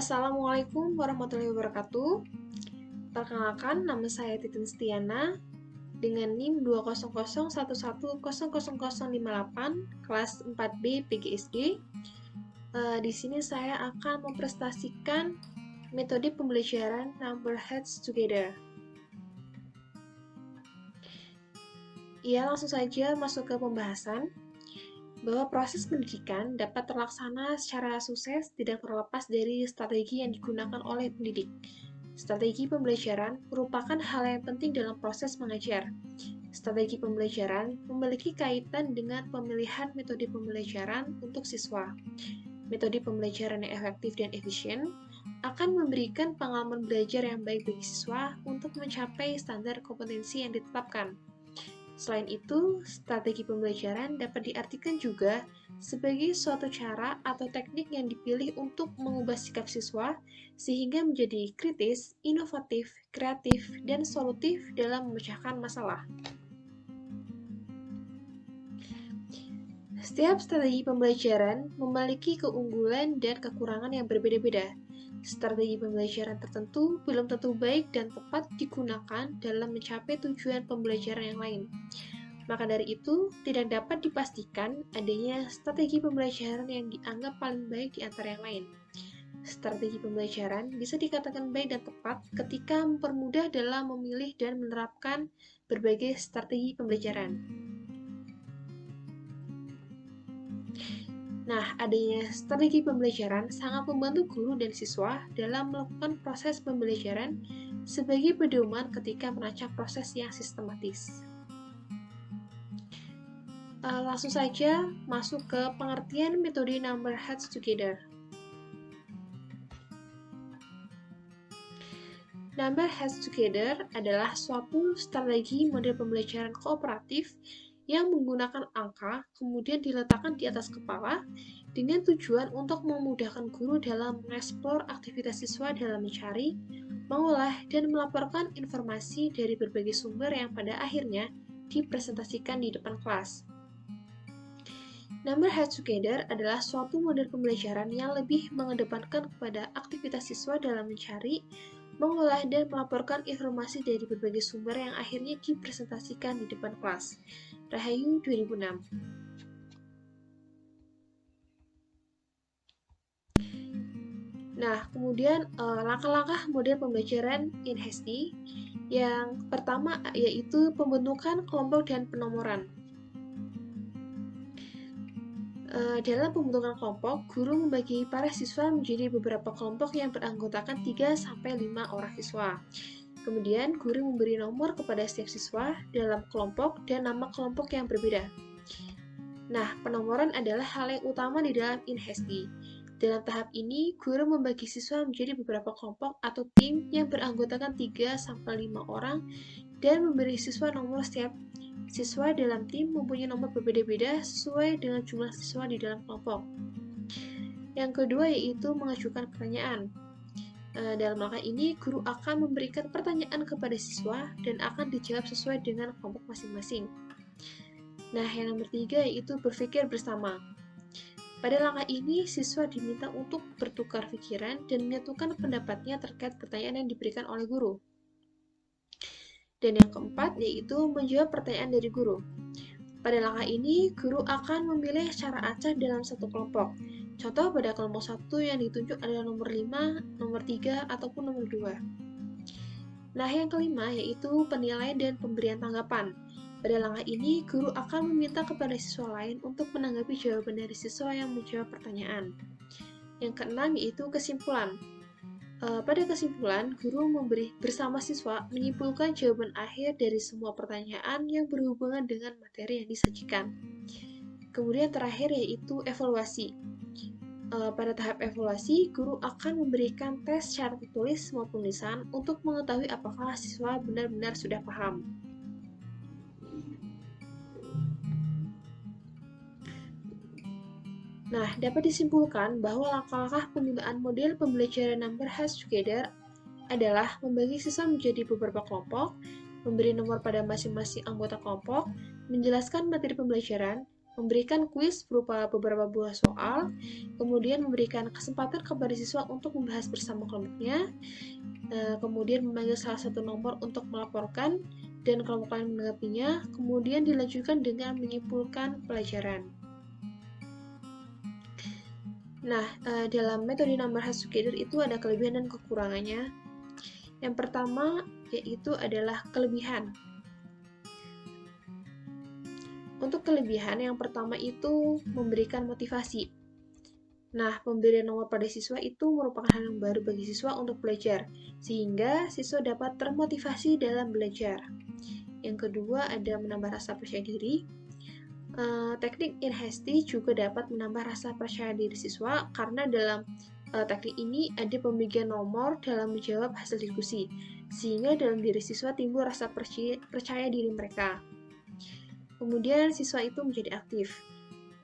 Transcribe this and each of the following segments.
Assalamualaikum warahmatullahi wabarakatuh. Perkenalkan, nama saya Titin Stiana dengan NIM 20011000058 kelas 4B PGSD. Di sini saya akan mempresentasikan metode pembelajaran Number Heads Together. Ya, langsung saja masuk ke pembahasan. Bahwa proses pendidikan dapat terlaksana secara sukses tidak terlepas dari strategi yang digunakan oleh pendidik. Strategi pembelajaran merupakan hal yang penting dalam proses mengajar. Strategi pembelajaran memiliki kaitan dengan pemilihan metode pembelajaran untuk siswa. Metode pembelajaran yang efektif dan efisien akan memberikan pengalaman belajar yang baik bagi siswa untuk mencapai standar kompetensi yang ditetapkan. Selain itu, strategi pembelajaran dapat diartikan juga sebagai suatu cara atau teknik yang dipilih untuk mengubah sikap siswa sehingga menjadi kritis, inovatif, kreatif, dan solutif dalam memecahkan masalah. Setiap strategi pembelajaran memiliki keunggulan dan kekurangan yang berbeda-beda. Strategi pembelajaran tertentu belum tentu baik dan tepat digunakan dalam mencapai tujuan pembelajaran yang lain. Maka dari itu, tidak dapat dipastikan adanya strategi pembelajaran yang dianggap paling baik di antara yang lain. Strategi pembelajaran bisa dikatakan baik dan tepat ketika mempermudah dalam memilih dan menerapkan berbagai strategi pembelajaran. Nah, adanya strategi pembelajaran sangat membantu guru dan siswa dalam melakukan proses pembelajaran sebagai pedoman ketika merancang proses yang sistematis. Langsung saja masuk ke pengertian metode Number Heads Together. Number Heads Together adalah suatu strategi model pembelajaran kooperatif yang menggunakan angka, kemudian diletakkan di atas kepala, dengan tujuan untuk memudahkan guru dalam mengeksplor aktivitas siswa dalam mencari, mengolah, dan melaporkan informasi dari berbagai sumber yang pada akhirnya dipresentasikan di depan kelas. Number Heads Together adalah suatu model pembelajaran yang lebih mengedepankan kepada aktivitas siswa dalam mencari, mengolah, dan melaporkan informasi dari berbagai sumber yang akhirnya dipresentasikan di depan kelas. Rahayu 2006. Nah, kemudian langkah-langkah model pembelajaran in HESTI. Yang pertama yaitu pembentukan kelompok dan penomoran. Dalam pembentukan kelompok, guru membagi para siswa menjadi beberapa kelompok yang beranggotakan 3-5 orang siswa. Kemudian, guru memberi nomor kepada setiap siswa dalam kelompok dan nama kelompok yang berbeda. Nah, penomoran adalah hal yang utama di dalam InHESTI. Dalam tahap ini, guru membagi siswa menjadi beberapa kelompok atau tim yang beranggotakan 3-5 orang dan memberi siswa nomor. Setiap siswa dalam tim mempunyai nomor berbeda-beda sesuai dengan jumlah siswa di dalam kelompok. Yang kedua yaitu mengajukan pertanyaan. Dalam langkah ini, guru akan memberikan pertanyaan kepada siswa dan akan dijawab sesuai dengan kelompok masing-masing. Nah, yang nomor 3 yaitu berpikir bersama. Pada langkah ini, siswa diminta untuk bertukar pikiran dan menyatukan pendapatnya terkait pertanyaan yang diberikan oleh guru. Dan yang keempat yaitu menjawab pertanyaan dari guru. Pada langkah ini, guru akan memilih secara acak dalam satu kelompok. Contoh pada kelompok 1 yang ditunjuk adalah nomor 5, nomor 3, ataupun nomor 2. Nah, yang kelima yaitu penilaian dan pemberian tanggapan. Pada langkah ini, guru akan meminta kepada siswa lain untuk menanggapi jawaban dari siswa yang menjawab pertanyaan. Yang keenam yaitu kesimpulan. Pada kesimpulan, guru bersama siswa menyimpulkan jawaban akhir dari semua pertanyaan yang berhubungan dengan materi yang disajikan. Kemudian terakhir yaitu evaluasi. Pada tahap evaluasi, guru akan memberikan tes secara tertulis maupun lisan untuk mengetahui apakah siswa benar-benar sudah paham. Nah, dapat disimpulkan bahwa langkah-langkah penggunaan model pembelajaran Number Heads Together adalah membagi siswa menjadi beberapa kelompok, memberi nomor pada masing-masing anggota kelompok, menjelaskan materi pembelajaran, memberikan kuis berupa beberapa buah soal, kemudian memberikan kesempatan kepada siswa untuk membahas bersama kelompoknya, kemudian memanggil salah satu nomor untuk melaporkan, dan kelompok lain menanggapinya, kemudian dilanjutkan dengan menyimpulkan pelajaran. Nah, dalam metode number has together itu ada kelebihan dan kekurangannya. Yang pertama yaitu adalah kelebihan. Untuk kelebihan yang pertama itu memberikan motivasi. Nah, pemberian nomor pada siswa itu merupakan hal yang baru bagi siswa untuk belajar, sehingga siswa dapat termotivasi dalam belajar. Yang kedua ada menambah rasa percaya diri. Teknik InHasty juga dapat menambah rasa percaya diri siswa karena dalam teknik ini ada pembagian nomor dalam menjawab hasil diskusi, sehingga dalam diri siswa timbul rasa percaya diri mereka. Kemudian siswa itu menjadi aktif.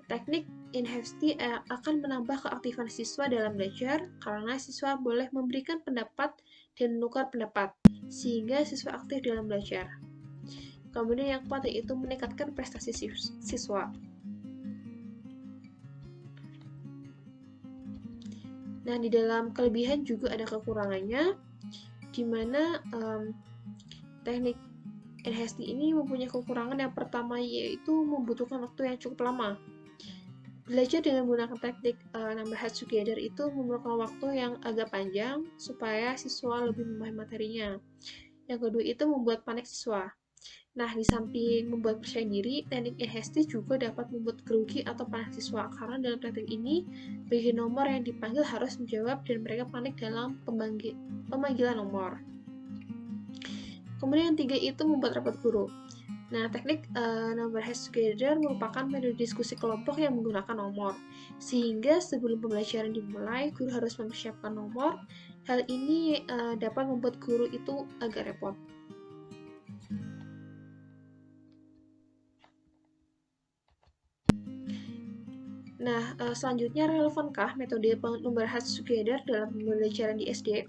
Teknik InHasty akan menambah keaktifan siswa dalam belajar karena siswa boleh memberikan pendapat dan menukar pendapat, sehingga siswa aktif dalam belajar. Kemudian yang keempat yaitu meningkatkan prestasi siswa. Nah, di dalam kelebihan juga ada kekurangannya, di mana teknik InHasty ini mempunyai kekurangan yang pertama yaitu membutuhkan waktu yang cukup lama. Belajar dengan menggunakan teknik number has together itu memerlukan waktu yang agak panjang supaya siswa lebih memahami materinya. Yang kedua itu membuat panik siswa. Nah, di samping membuat percaya diri, teknik InHasty juga dapat membuat grogi atau panik siswa, karena dalam teknik ini, bagian nomor yang dipanggil harus menjawab dan mereka panik dalam pemanggilan nomor. Kemudian yang tiga itu membuat rapat guru. Nah, teknik number has together merupakan metode diskusi kelompok yang menggunakan nomor, sehingga sebelum pembelajaran dimulai, guru harus mempersiapkan nomor. Hal ini dapat membuat guru itu agak repot. Nah, selanjutnya relevankah metode number has together dalam pembelajaran di SD?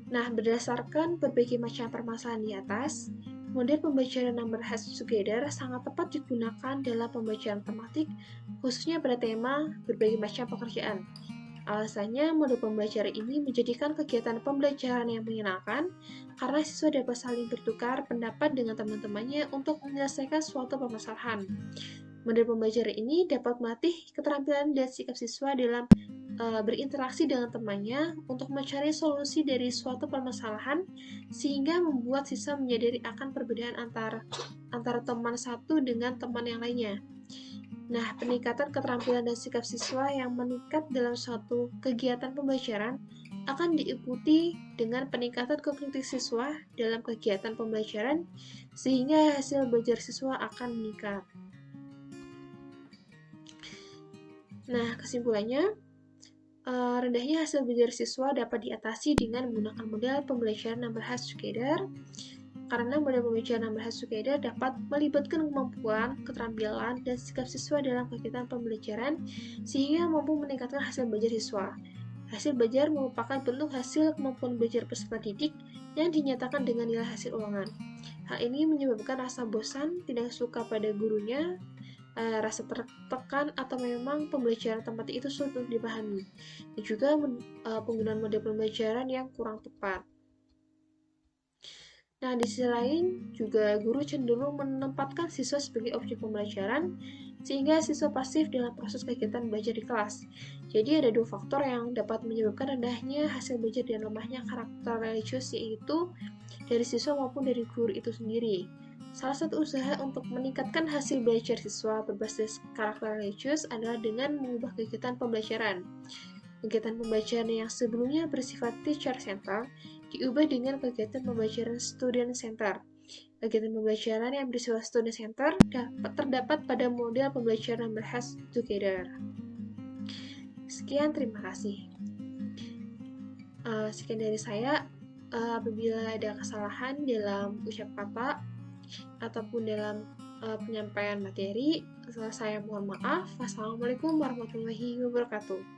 Nah, berdasarkan berbagai macam permasalahan di atas, model pembelajaran number has together sangat tepat digunakan dalam pembelajaran tematik, khususnya pada tema berbagai macam pekerjaan. Alasannya, model pembelajaran ini menjadikan kegiatan pembelajaran yang menyenangkan karena siswa dapat saling bertukar pendapat dengan teman-temannya untuk menyelesaikan suatu permasalahan. Model pembelajaran ini dapat melatih keterampilan dan sikap siswa dalam berinteraksi dengan temannya untuk mencari solusi dari suatu permasalahan, sehingga membuat siswa menyadari akan perbedaan antara teman satu dengan teman yang lainnya. Nah, peningkatan keterampilan dan sikap siswa yang meningkat dalam suatu kegiatan pembelajaran akan diikuti dengan peningkatan kognitif siswa dalam kegiatan pembelajaran, sehingga hasil belajar siswa akan meningkat. Nah, kesimpulannya, rendahnya hasil belajar siswa dapat diatasi dengan menggunakan model pembelajaran number has together, karena model pembelajaran number has together dapat melibatkan kemampuan, keterampilan, dan sikap siswa dalam kegiatan pembelajaran, sehingga mampu meningkatkan hasil belajar siswa. Hasil belajar merupakan bentuk hasil kemampuan belajar peserta didik yang dinyatakan dengan nilai hasil ulangan. Hal ini menyebabkan rasa bosan, tidak suka pada gurunya, rasa tertekan, atau memang pembelajaran tematik itu sulit untuk dipahami, dan juga penggunaan model pembelajaran yang kurang tepat. Nah, di sisi lain, juga guru cenderung menempatkan siswa sebagai objek pembelajaran, sehingga siswa pasif dalam proses kegiatan belajar di kelas. Jadi ada dua faktor yang dapat menyebabkan rendahnya hasil belajar dan lemahnya karakter religius, yaitu dari siswa maupun dari guru itu sendiri. Salah satu usaha untuk meningkatkan hasil belajar siswa berbasis karakter religius adalah dengan mengubah kegiatan pembelajaran. Kegiatan pembelajaran yang sebelumnya bersifat teacher-centered diubah dengan kegiatan pembelajaran student-centered. Kegiatan pembelajaran yang bersifat student-centered terdapat pada model pembelajaran number has together. Sekian, terima kasih. Sekian dari saya. Apabila ada kesalahan dalam ucap kata ataupun dalam penyampaian materi, saya mohon maaf. Wassalamualaikum warahmatullahi wabarakatuh.